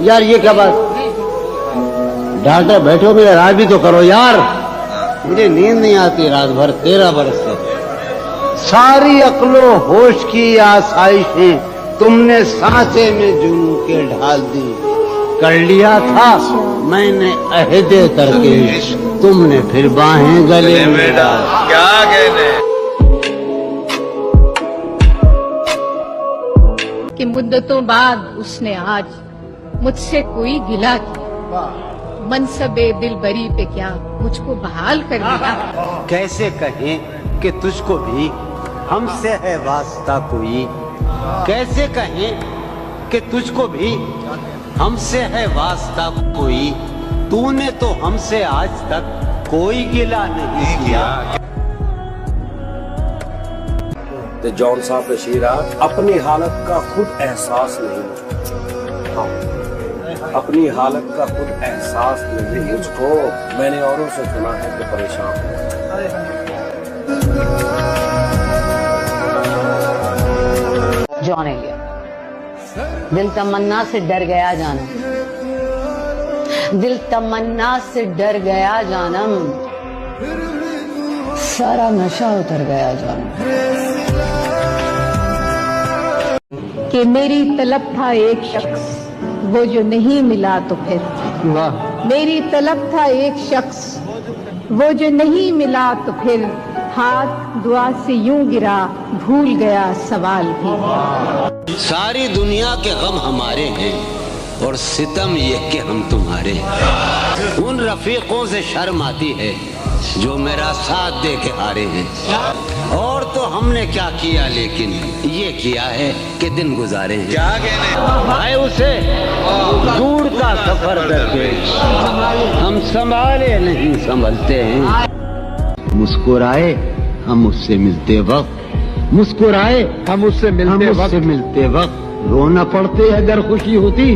यार ये क्या बात, डॉक्टर बैठो, मेरा राज भी तो करो यार। मुझे नींद नहीं आती रात भर 13 बरस से। सारी अक्लो होश की आसाइशें तुमने सांचे में जुनू के ढाल दी। कर लिया था मैंने अहदे करके, तुमने फिर बाहें गले में डाल। क्या कहने कि मुद्दतों बाद उसने आज मुझसे कोई गिला किया, मनसबे दिलबरी पे क्या मुझको बहाल कर दिया। कैसे कहें कि तुझको भी हमसे है वास्ता कोई, कैसे कहें कि तुझको भी हमसे है वास्ता कोई। तूने तो हमसे आज तक कोई गिला नहीं किया। तो जॉन साहब बशीरा अपनी हालत का खुद एहसास नहीं, हाँ, अपनी हालत का खुद एहसास नहीं मुझको। मैंने औरों से सुना है कि परेशान है। जॉन एलियट, दिल तमन्ना से डर गया जानम, दिल तमन्ना से डर गया जानम, सारा नशा उतर गया जानम। कि मेरी तलब था एक शख्स, वो जो नहीं मिला तो फिर, मेरी तलब था एक शख्स, वो जो नहीं मिला तो फिर, हाथ दुआ से यूं गिरा भूल गया सवाल भी। सारी दुनिया के गम हमारे हैं और सितम ये कि हम तुम्हारे हैं। उन रफीकों से शर्म आती है जो मेरा साथ दे के हारे हैं। और तो हमने क्या किया, लेकिन ये किया है कि दिन गुजारे हैं। क्या कहने भाई उसे दूर का सफर करके हम संभाले नहीं संभलते हैं। मुस्कुराए हम उससे मिलते वक्त, मुस्कुराए हम उससे मिलते वक्त रोना पड़ते अगर खुशी होती